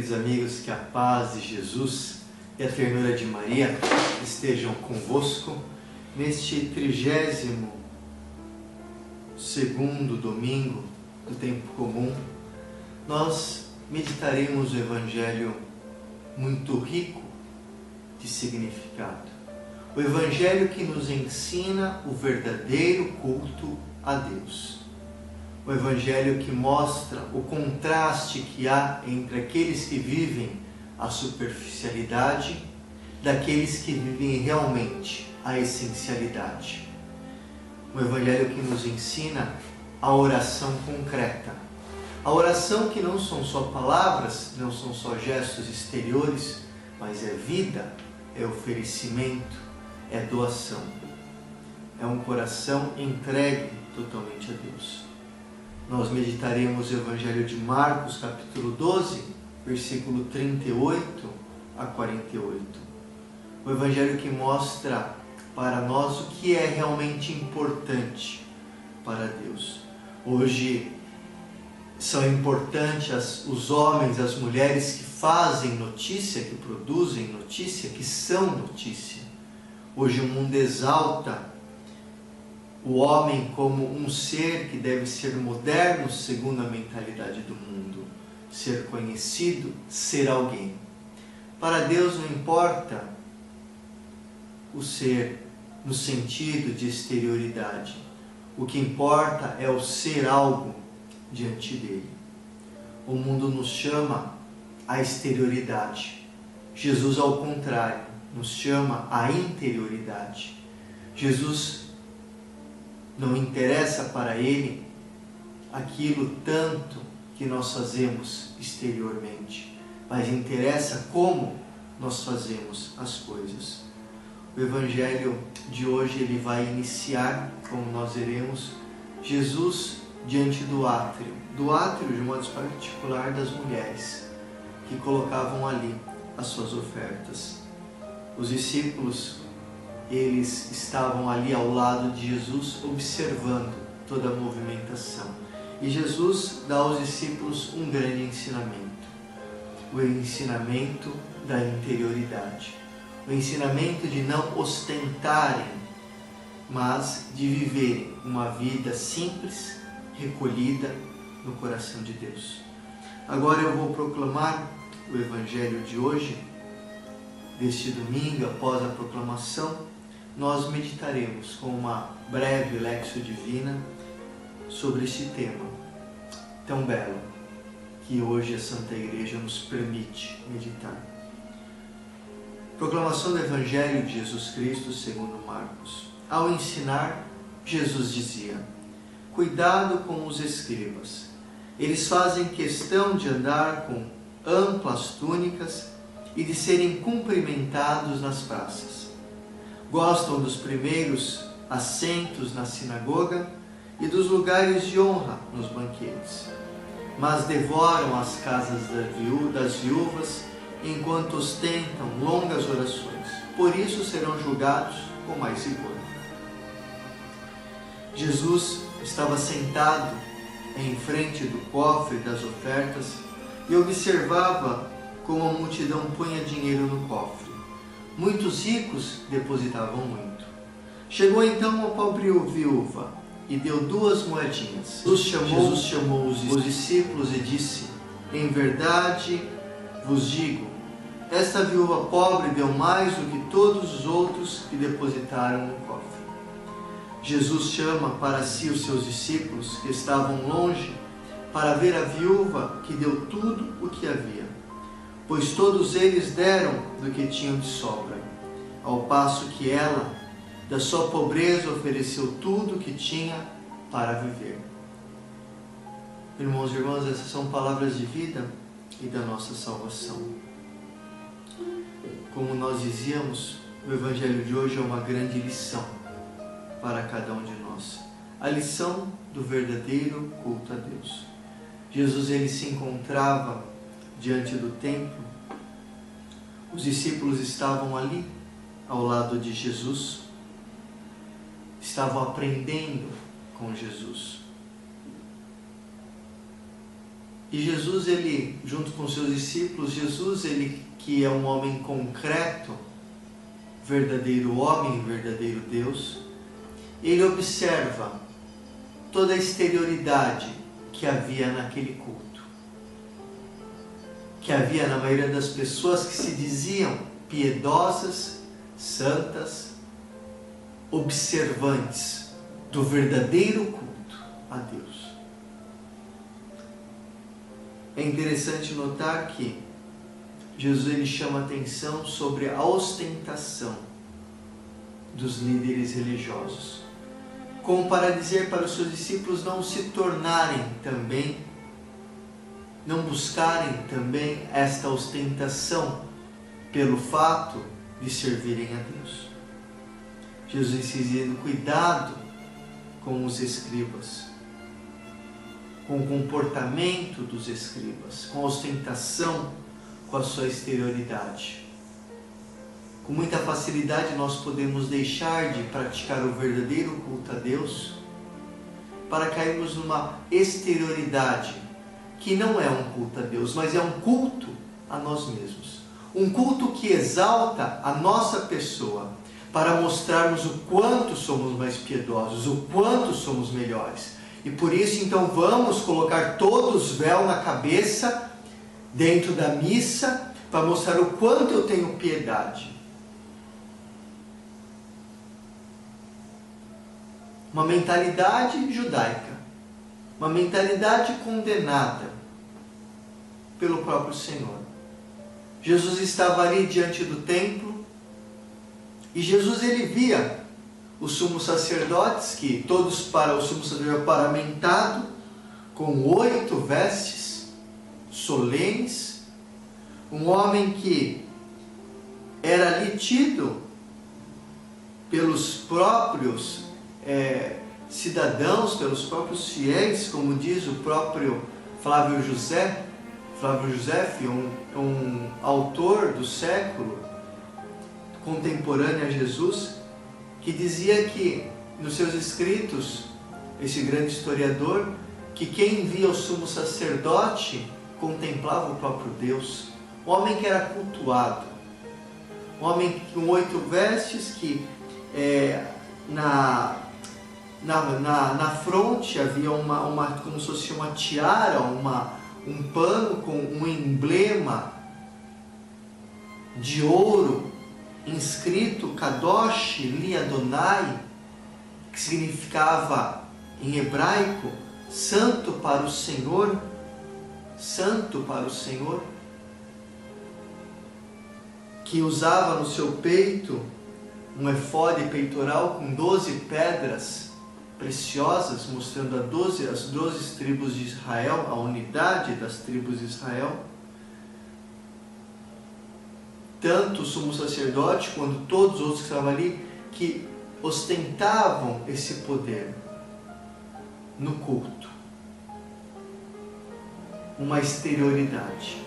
queridos amigos, que a paz de Jesus e a ternura de Maria estejam convosco neste 32º domingo do tempo comum. Nós meditaremos o Evangelho muito rico de significado, o Evangelho que nos ensina o verdadeiro culto a Deus. O Evangelho que mostra o contraste que há entre aqueles que vivem a superficialidade daqueles que vivem realmente a essencialidade. O Evangelho que nos ensina a oração concreta. A oração que não são só palavras, não são só gestos exteriores, mas é vida, é oferecimento, é doação. É um coração entregue totalmente a Deus. Nós meditaremos o Evangelho de Marcos, capítulo 12, versículo 38 a 48. O Evangelho que mostra para nós o que é realmente importante para Deus. Hoje são importantes os homens, as mulheres que fazem notícia, que produzem notícia, que são notícia. Hoje o mundo exalta o homem como um ser que deve ser moderno segundo a mentalidade do mundo, ser conhecido, ser alguém. Para Deus não importa o ser no sentido de exterioridade. O que importa é o ser algo diante dele. O mundo nos chama à exterioridade. Jesus, ao contrário, nos chama à interioridade. Jesus não interessa para ele aquilo tanto que nós fazemos exteriormente, mas interessa como nós fazemos as coisas. O Evangelho de hoje ele vai iniciar, como nós veremos, Jesus diante do átrio de modo particular das mulheres que colocavam ali as suas ofertas. Os discípulos, eles estavam ali ao lado de Jesus, observando toda a movimentação. E Jesus dá aos discípulos um grande ensinamento. O ensinamento da interioridade. O ensinamento de não ostentarem, mas de viverem uma vida simples, recolhida no coração de Deus. Agora eu vou proclamar o Evangelho de hoje. Deste domingo, após a proclamação, nós meditaremos com uma breve lexio divina sobre este tema tão belo que hoje a Santa Igreja nos permite meditar. Proclamação do Evangelho de Jesus Cristo segundo Marcos. Ao ensinar, Jesus dizia: cuidado com os escribas. Eles fazem questão de andar com amplas túnicas e de serem cumprimentados nas praças. Gostam dos primeiros assentos na sinagoga e dos lugares de honra nos banquetes, mas devoram as casas das viúvas enquanto ostentam longas orações. Por isso serão julgados com mais rigor. Jesus estava sentado em frente do cofre das ofertas e observava como a multidão punha dinheiro no cofre. Muitos ricos depositavam muito. Chegou então uma pobre viúva e deu 2 moedinhas. Jesus chamou os discípulos e disse: em verdade vos digo, esta viúva pobre deu mais do que todos os outros que depositaram no cofre. Jesus chama para si os seus discípulos que estavam longe para ver a viúva que deu tudo o que havia, pois todos eles deram do que tinham de sobra, ao passo que ela, da sua pobreza, ofereceu tudo o que tinha para viver. Irmãos e irmãs, essas são palavras de vida e da nossa salvação. Como nós dizíamos, o Evangelho de hoje é uma grande lição para cada um de nós. A lição do verdadeiro culto a Deus. Jesus ele se encontrava diante do templo. Os discípulos estavam ali, ao lado de Jesus. Estavam aprendendo com Jesus. E Jesus, ele, junto com seus discípulos, Jesus, ele que é um homem concreto, verdadeiro homem, verdadeiro Deus, ele observa toda a exterioridade que havia naquele culto, que havia na maioria das pessoas que se diziam piedosas, santas, observantes do verdadeiro culto a Deus. É interessante notar que Jesus ele chama atenção sobre a ostentação dos líderes religiosos, como para dizer para os seus discípulos não se tornarem também, não buscarem também esta ostentação pelo fato de servirem a Deus. Jesus dizendo, cuidado com os escribas, com o comportamento dos escribas, com a ostentação, com a sua exterioridade. Com muita facilidade nós podemos deixar de praticar o verdadeiro culto a Deus para cairmos numa exterioridade que não é um culto a Deus, mas é um culto a nós mesmos. Um culto que exalta a nossa pessoa para mostrarmos o quanto somos mais piedosos, o quanto somos melhores. E por isso então vamos colocar todos os véus na cabeça dentro da missa para mostrar o quanto eu tenho piedade. Uma mentalidade judaica, uma mentalidade condenada pelo próprio Senhor. Jesus estava ali diante do templo e Jesus ele via os sumos sacerdotes, que todos para o sumo sacerdote paramentado, com 8 vestes solenes, um homem que era ali tido pelos próprios cidadãos, pelos próprios fiéis, como diz o próprio Flávio José, um autor do século contemporâneo a Jesus, que dizia que nos seus escritos, esse grande historiador, que quem via o sumo sacerdote contemplava o próprio Deus, um homem que era cultuado, um homem com 8 vestes, que na fronte havia como se fosse uma tiara, um pano com um emblema de ouro, inscrito Kadosh Li Adonai, que significava em hebraico santo para o Senhor, santo para o Senhor, que usava no seu peito um efode peitoral com 12 pedras preciosas, mostrando as 12 tribos de Israel, a unidade das tribos de Israel. Tanto o sumo sacerdote quanto todos os outros que estavam ali, que ostentavam esse poder no culto, uma exterioridade.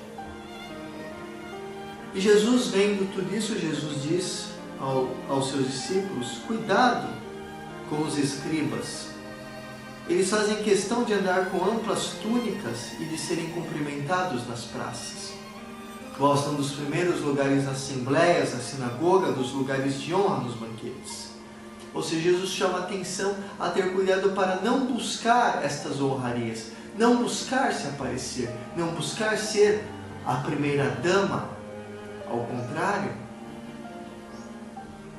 E Jesus, vendo tudo isso, Jesus diz aos seus discípulos, cuidado com os escribas. Eles fazem questão de andar com amplas túnicas e de serem cumprimentados nas praças. Gostam dos primeiros lugares nas assembleias, na sinagoga, dos lugares de honra nos banquetes. Ou seja, Jesus chama a atenção a ter cuidado para não buscar estas honrarias, não buscar se aparecer, não buscar ser a primeira dama. Ao contrário,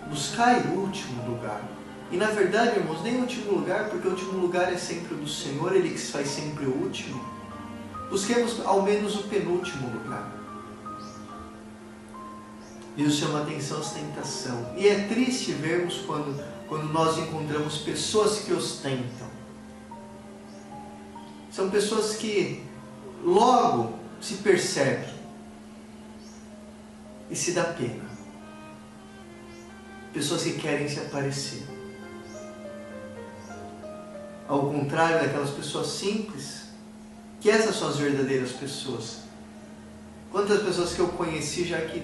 buscai o último lugar. E na verdade, irmãos, nem o último lugar, porque o último lugar é sempre o do Senhor, Ele que faz sempre o último. Busquemos ao menos o penúltimo lugar. Jesus chama a atenção à ostentação. E é triste vermos quando nós encontramos pessoas que ostentam. São pessoas que logo se percebe e se dá pena. Pessoas que querem se aparecer. Ao contrário daquelas pessoas simples, que essas são as verdadeiras pessoas. Quantas pessoas que eu conheci já que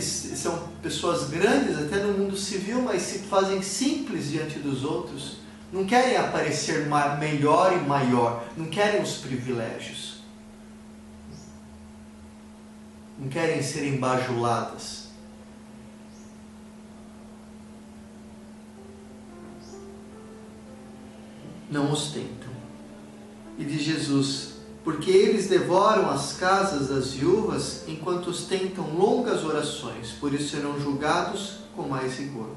são pessoas grandes até no mundo civil, mas se fazem simples diante dos outros, não querem aparecer melhor e maior, não querem os privilégios, não querem ser bajuladas. Não ostentam. E diz Jesus: porque eles devoram as casas das viúvas enquanto ostentam longas orações, por isso serão julgados com mais rigor.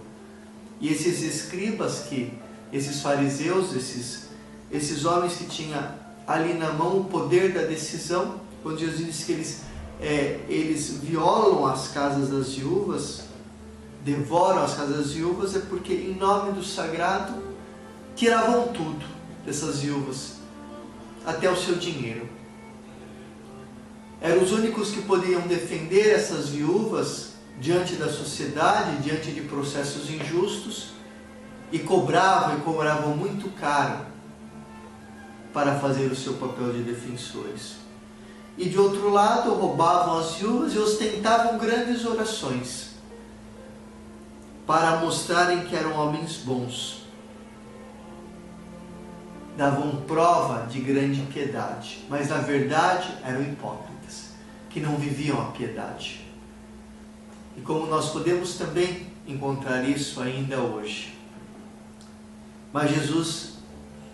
E esses escribas, esses fariseus, esses homens que tinham ali na mão o poder da decisão, quando Jesus disse que eles violam as casas das viúvas, devoram as casas das viúvas, é porque em nome do sagrado tiravam tudo dessas viúvas, até o seu dinheiro. Eram os únicos que podiam defender essas viúvas diante da sociedade, diante de processos injustos, e cobravam muito caro para fazer o seu papel de defensores. E de outro lado, roubavam as viúvas e ostentavam grandes orações para mostrarem que eram homens bons. Davam prova de grande piedade, mas na verdade eram hipócritas, que não viviam a piedade. E como nós podemos também encontrar isso ainda hoje. Mas Jesus,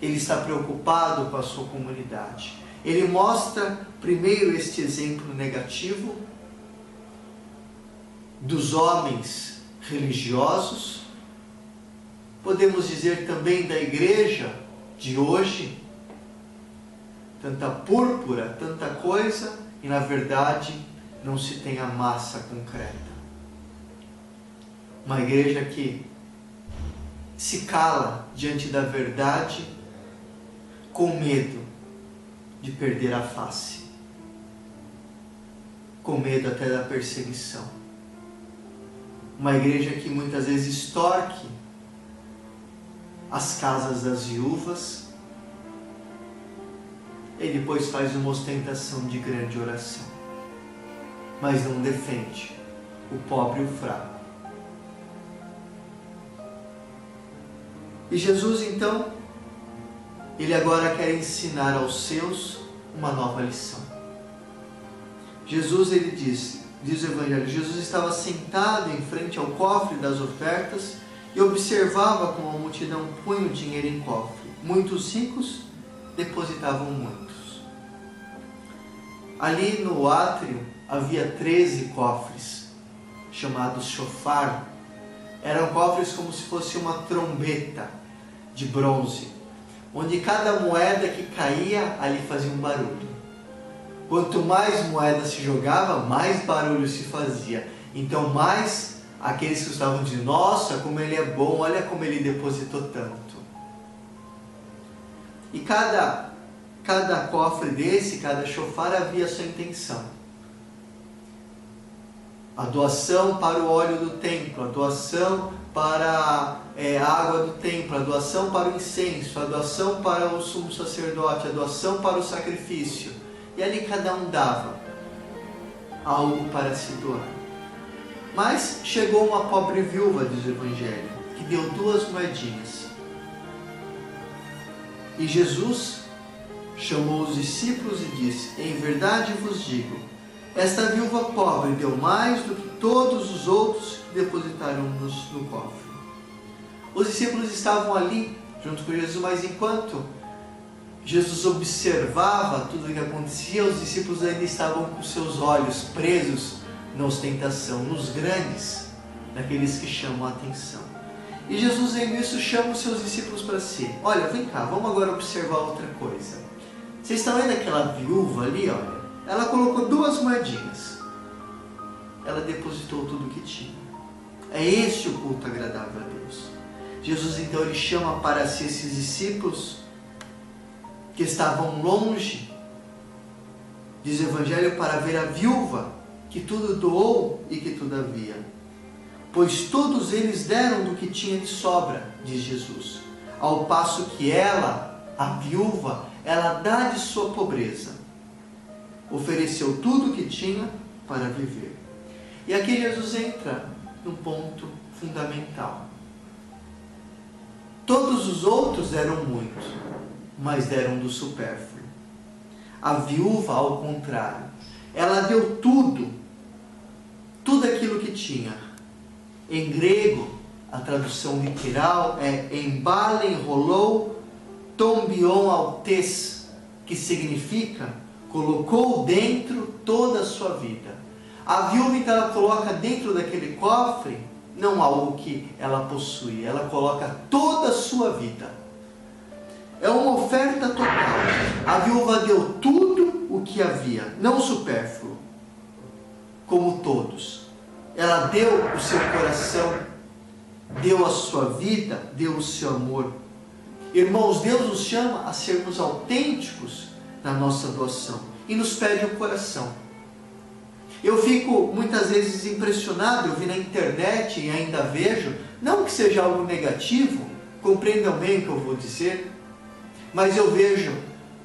ele está preocupado com a sua comunidade. Ele mostra primeiro este exemplo negativo dos homens religiosos, podemos dizer também da igreja de hoje, tanta púrpura, tanta coisa, e na verdade não se tem a massa concreta. Uma igreja que se cala diante da verdade com medo de perder a face, com medo até da perseguição. Uma igreja que muitas vezes extorque as casas das viúvas e depois faz uma ostentação de grande oração, mas não defende o pobre e o fraco. E Jesus então, ele agora quer ensinar aos seus uma nova lição. Jesus, ele diz o Evangelho, Jesus estava sentado em frente ao cofre das ofertas e observava como a multidão punha o dinheiro em cofre. Muitos ricos depositavam muitos. Ali no átrio havia 13 cofres, chamados shofar. Eram cofres como se fosse uma trombeta de bronze, onde cada moeda que caía ali fazia um barulho. Quanto mais moeda se jogava, mais barulho se fazia. Então mais aqueles que estavam dizendo: nossa, como ele é bom, olha como ele depositou tanto. E cada cofre desse, cada shofar, havia a sua intenção. A doação para o óleo do templo, a doação para a água do templo, a doação para o incenso, a doação para o sumo sacerdote, a doação para o sacrifício. E ali cada um dava algo para se doar. Mas chegou uma pobre viúva, diz o Evangelho, que deu 2 moedinhas. E Jesus chamou os discípulos e disse: em verdade vos digo, esta viúva pobre deu mais do que todos os outros que depositaram no cofre. Os discípulos estavam ali junto com Jesus, mas enquanto Jesus observava tudo o que acontecia, os discípulos ainda estavam com seus olhos presos na ostentação, nos grandes, naqueles que chamam a atenção. E Jesus, vendo isso, chama os seus discípulos para si. Olha, vem cá, vamos agora observar outra coisa. Vocês estão vendo aquela viúva ali, olha? Ela colocou 2 moedinhas. Ela depositou tudo o que tinha. É este o culto agradável a Deus. Jesus então ele chama para si esses discípulos que estavam longe, diz o Evangelho, para ver a viúva que tudo doou e que tudo havia. Pois todos eles deram do que tinha de sobra, diz Jesus. Ao passo que ela, a viúva, ela dá de sua pobreza. Ofereceu tudo o que tinha para viver. E aqui Jesus entra num ponto fundamental. Todos os outros deram muito, mas deram do supérfluo. A viúva, ao contrário, ela deu tudo, tudo aquilo que tinha. Em grego, a tradução literal é embalen rolou tombion altes, que significa colocou dentro toda a sua vida. A viúva, então, ela coloca dentro daquele cofre não algo que ela possui, ela coloca toda a sua vida. É uma oferta total. A viúva deu tudo o que havia, não supérfluo, como todos. Ela deu o seu coração, deu a sua vida, deu o seu amor. Irmãos, Deus nos chama a sermos autênticos na nossa doação e nos pede o coração. Eu fico muitas vezes impressionado, eu vi na internet e ainda vejo, não que seja algo negativo, compreendam bem o que eu vou dizer, mas eu vejo,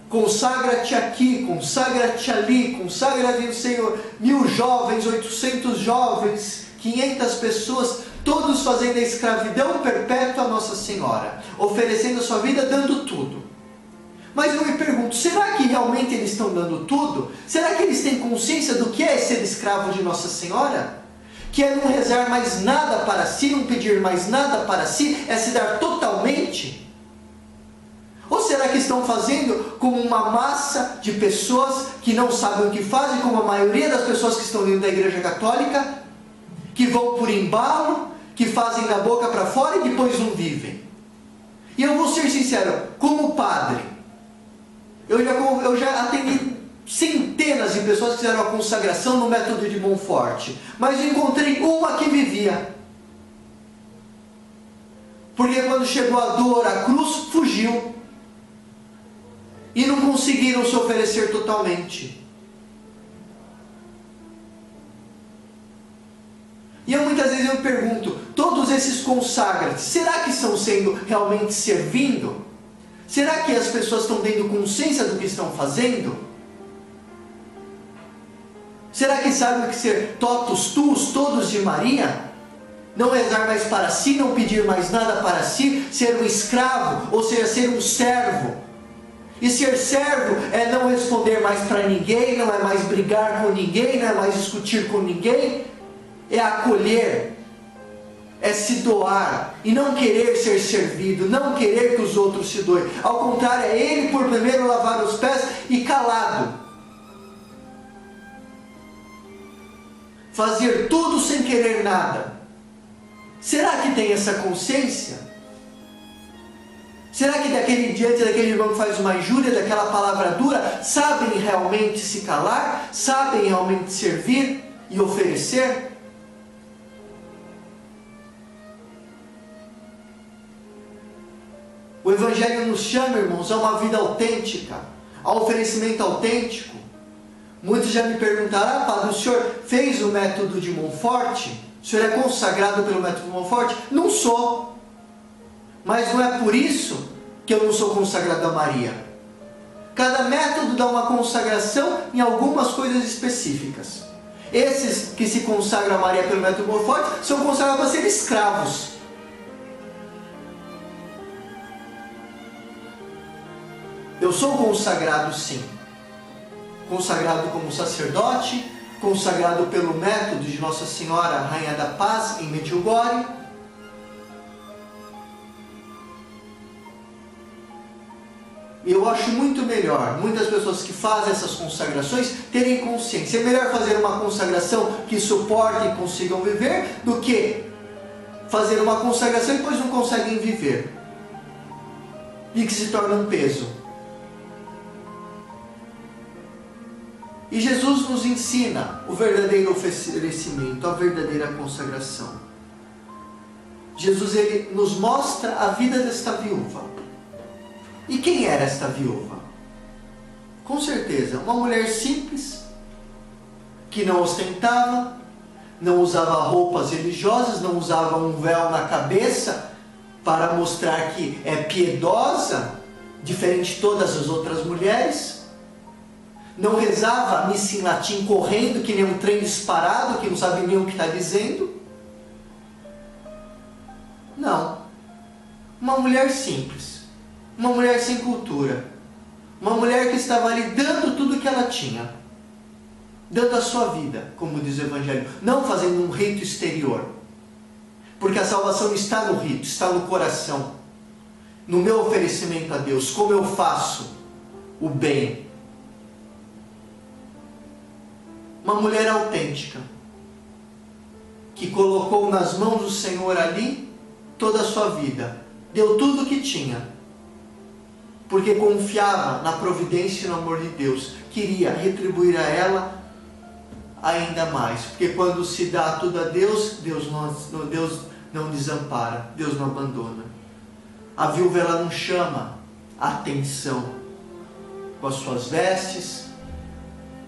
consagra-te aqui, consagra-te ali, consagra-te o Senhor, 1000 jovens, 800 jovens, 500 pessoas, todos fazendo a escravidão perpétua a Nossa Senhora, oferecendo a sua vida, dando tudo. Mas eu me pergunto, será que realmente eles estão dando tudo? Será que eles têm consciência do que é ser escravo de Nossa Senhora? Que é não rezar mais nada para si, não pedir mais nada para si, é se dar totalmente? Ou será que estão fazendo como uma massa de pessoas que não sabem o que fazem, como a maioria das pessoas que estão dentro da Igreja Católica, que vão por embalo, que fazem da boca para fora e depois não vivem? E eu vou ser sincero, como padre, eu já atendi centenas de pessoas que fizeram a consagração no método de Montfort, mas eu encontrei uma que vivia. Porque quando chegou a dor, a cruz, fugiu. E não conseguiram se oferecer totalmente. E eu muitas vezes me pergunto, todos esses consagrados, será que estão sendo realmente servindo? Será que as pessoas estão tendo consciência do que estão fazendo? Será que sabem o que ser totus tuus, todos de Maria? Não rezar mais para si, não pedir mais nada para si, ser um escravo, ou seja, ser um servo. E ser servo é não responder mais para ninguém, não é mais brigar com ninguém, não é mais discutir com ninguém, é acolher, é se doar e não querer ser servido, não querer que os outros se doem. Ao contrário, é ele por primeiro lavar os pés e calado. Fazer tudo sem querer nada. Será que tem essa consciência? Será que diante daquele irmão que faz uma injúria, daquela palavra dura, sabem realmente se calar? Sabem realmente servir e oferecer? O Evangelho nos chama, irmãos, a uma vida autêntica, ao oferecimento autêntico. Muitos já me perguntaram, padre, o senhor fez o método de Montfort? O senhor é consagrado pelo método de Montfort? Não sou. Mas não é por isso que eu não sou consagrado a Maria. Cada método dá uma consagração em algumas coisas específicas. Esses que se consagram a Maria pelo método Montfort são consagrados para ser escravos. Eu sou consagrado, sim. Consagrado como sacerdote, consagrado pelo método de Nossa Senhora, Rainha da Paz, em Medjugorje. Eu acho muito melhor, muitas pessoas que fazem essas consagrações terem consciência. É melhor fazer uma consagração que suporte e consigam viver, do que fazer uma consagração e depois não conseguem viver. E que se torna um peso. E Jesus nos ensina o verdadeiro oferecimento, a verdadeira consagração. Jesus, ele nos mostra a vida desta viúva. E quem era esta viúva? Com certeza, uma mulher simples, que não ostentava, não usava roupas religiosas, não usava um véu na cabeça para mostrar que é piedosa, diferente de todas as outras mulheres. Não rezava a missa em latim correndo, que nem um trem disparado, que não sabe nem o que está dizendo. Não. Uma mulher simples, uma mulher sem cultura, uma mulher que estava ali dando tudo que ela tinha, dando a sua vida, como diz o Evangelho, não fazendo um rito exterior, porque a salvação está no rito, está no coração, no meu oferecimento a Deus, como eu faço o bem. Uma mulher autêntica, que colocou nas mãos do Senhor ali toda a sua vida, deu tudo o que tinha, porque confiava na providência e no amor de Deus, queria retribuir a ela ainda mais, porque quando se dá tudo a Deus, Deus não desampara, Deus não abandona. A viúva, ela não chama atenção com as suas vestes,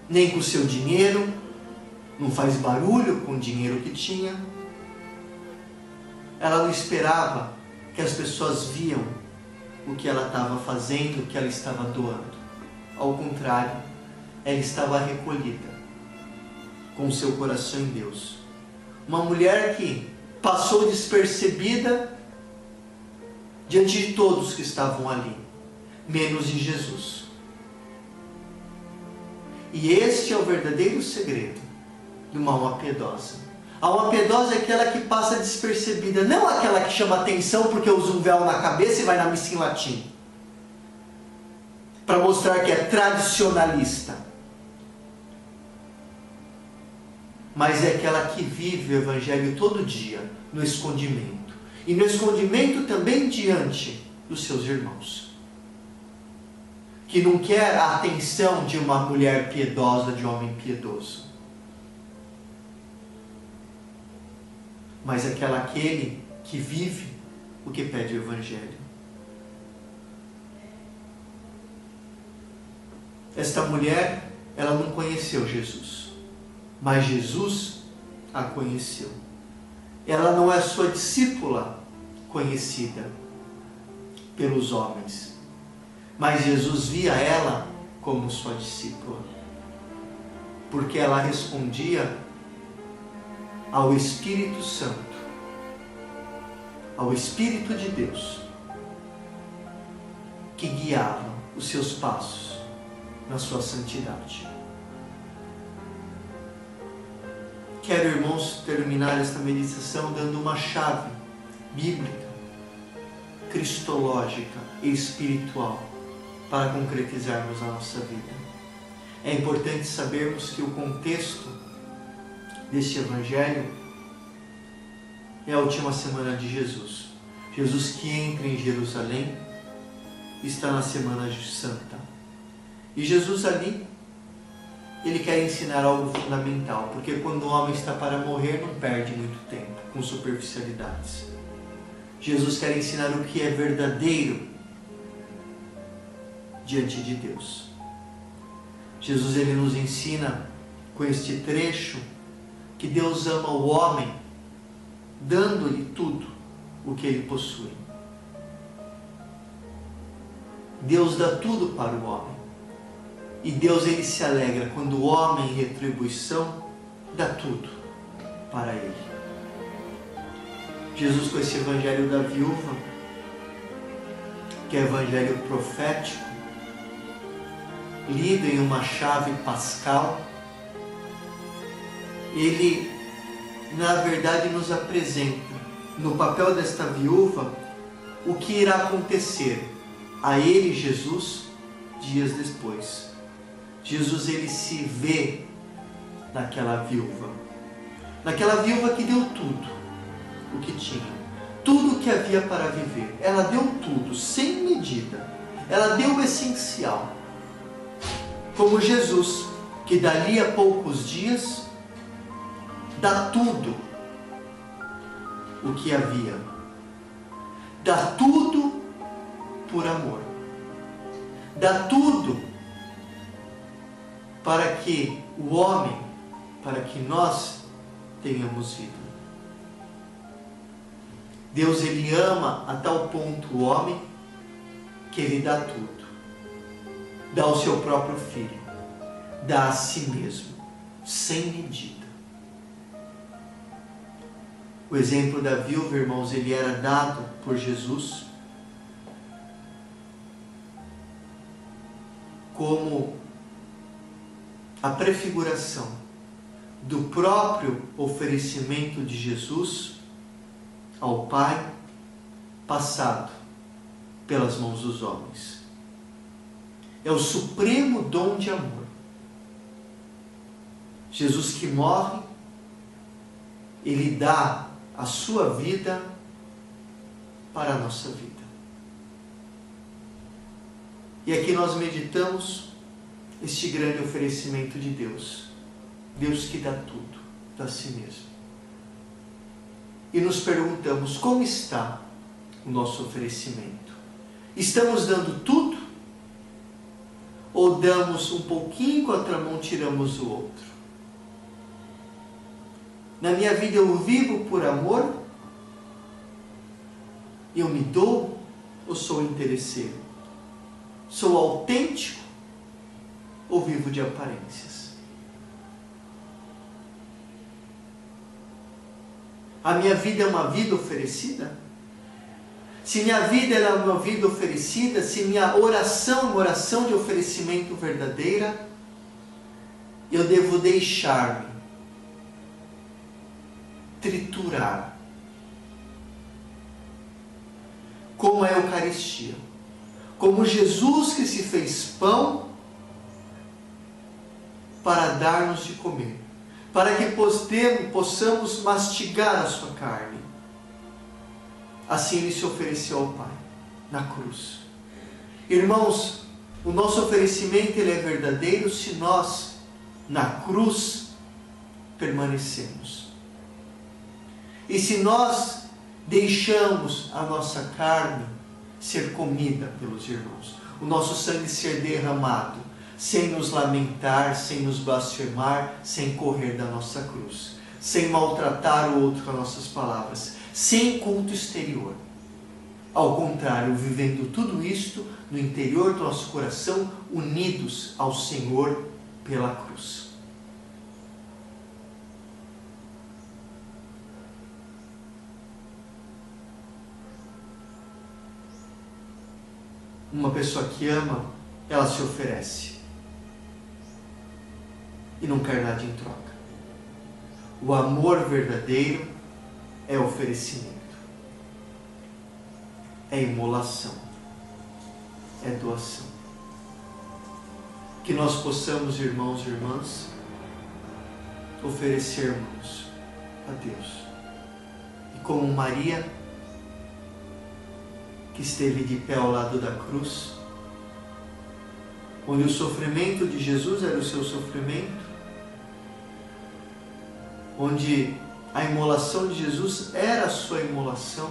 nem com o seu dinheiro, não faz barulho com o dinheiro que tinha. Ela não esperava que as pessoas viam o que ela estava fazendo, o que ela estava doando. Ao contrário, ela estava recolhida, com o seu coração em Deus. Uma mulher que passou despercebida diante de todos que estavam ali, menos de Jesus. E este é o verdadeiro segredo de uma alma piedosa. A alma piedosa é aquela que passa despercebida, não aquela que chama atenção porque usa um véu na cabeça e vai na missa em latim, para mostrar que é tradicionalista. Mas é aquela que vive o Evangelho todo dia, no escondimento. E no escondimento também diante dos seus irmãos. Que não quer a atenção de uma mulher piedosa, de um homem piedoso. Mas aquele que vive o que pede o Evangelho. Esta mulher, ela não conheceu Jesus, mas Jesus a conheceu. Ela não é sua discípula conhecida pelos homens, mas Jesus via ela como sua discípula, porque ela respondia ao Espírito Santo, ao Espírito de Deus, que guiava os seus passos na sua santidade. Quero, irmãos, terminar esta meditação dando uma chave bíblica, cristológica e espiritual para concretizarmos a nossa vida. É importante sabermos que o contexto deste Evangelho é a última semana de Jesus. Jesus que entra em Jerusalém está na Semana Santa. E Jesus ali, ele quer ensinar algo fundamental, porque quando o homem está para morrer, não perde muito tempo com superficialidades. Jesus quer ensinar o que é verdadeiro diante de Deus. Jesus, ele nos ensina com este trecho que Deus ama o homem, dando-lhe tudo o que ele possui. Deus dá tudo para o homem. E Deus, ele se alegra quando o homem, em retribuição, dá tudo para ele. Jesus, com esse evangelho da viúva, que é evangelho profético, lido em uma chave pascal, ele, na verdade, nos apresenta, no papel desta viúva, o que irá acontecer a ele, Jesus, dias depois. Jesus, ele se vê naquela viúva que deu tudo o que tinha, tudo o que havia para viver. Ela deu tudo, sem medida. Ela deu o essencial. Como Jesus, que dali a poucos dias dá tudo o que havia. Dá tudo por amor. Dá tudo para que o homem, para que nós tenhamos vida. Deus, ele ama a tal ponto o homem que ele dá tudo. Dá o seu próprio filho. Dá a si mesmo, sem medida. O exemplo da viúva, irmãos, ele era dado por Jesus como a prefiguração do próprio oferecimento de Jesus ao Pai, passado pelas mãos dos homens. É o supremo dom de amor. Jesus que morre, Ele dá a sua vida para a nossa vida. E aqui nós meditamos este grande oferecimento de Deus. Deus que dá tudo, dá a si mesmo. E nos perguntamos, como está o nosso oferecimento? Estamos dando tudo? Ou damos um pouquinho, com a outra mão tiramos o outro? Na minha vida eu vivo por amor? Eu me dou ou sou interesseiro? Sou autêntico ou vivo de aparências? A minha vida é uma vida oferecida? Se minha vida é uma vida oferecida, se minha oração é uma oração de oferecimento verdadeira, eu devo deixar-me triturar como a Eucaristia, como Jesus que se fez pão para dar-nos de comer, para que possamos mastigar a sua carne. Assim Ele se ofereceu ao Pai, na cruz. Irmãos, o nosso oferecimento ele é verdadeiro se nós, na cruz, permanecemos. E se nós deixamos a nossa carne ser comida pelos irmãos, o nosso sangue ser derramado, sem nos lamentar, sem nos blasfemar, sem correr da nossa cruz, sem maltratar o outro com as nossas palavras, sem culto exterior. Ao contrário, vivendo tudo isto no interior do nosso coração, unidos ao Senhor pela cruz. Uma pessoa que ama, ela se oferece e não quer nada em troca. O amor verdadeiro é oferecimento, é imolação, é doação. Que nós possamos, irmãos e irmãs, oferecermos a Deus. E como Maria, que esteve de pé ao lado da cruz, onde o sofrimento de Jesus era o seu sofrimento, onde a imolação de Jesus era a sua imolação,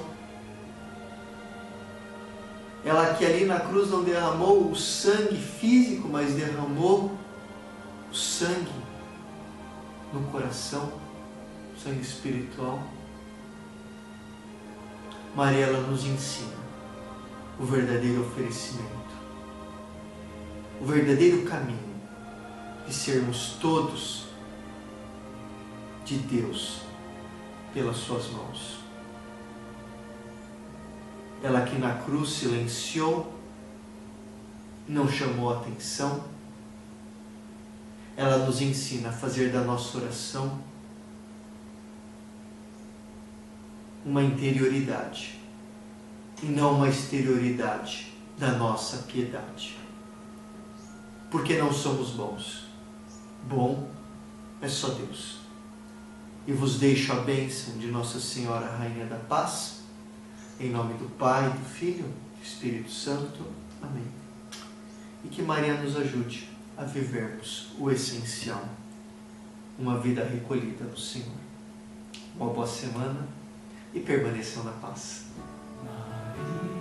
ela que ali na cruz não derramou o sangue físico, mas derramou o sangue no coração, o sangue espiritual. Maria, ela nos ensina o verdadeiro oferecimento, o verdadeiro caminho de sermos todos de Deus pelas suas mãos. Ela que na cruz silenciou, não chamou atenção, ela nos ensina a fazer da nossa oração uma interioridade e não uma exterioridade da nossa piedade. Porque não somos bons. Bom é só Deus. E vos deixo a bênção de Nossa Senhora, Rainha da Paz, em nome do Pai, do Filho e do Espírito Santo. Amém. E que Maria nos ajude a vivermos o essencial, uma vida recolhida no Senhor. Uma boa semana e permaneçam na paz. Maria.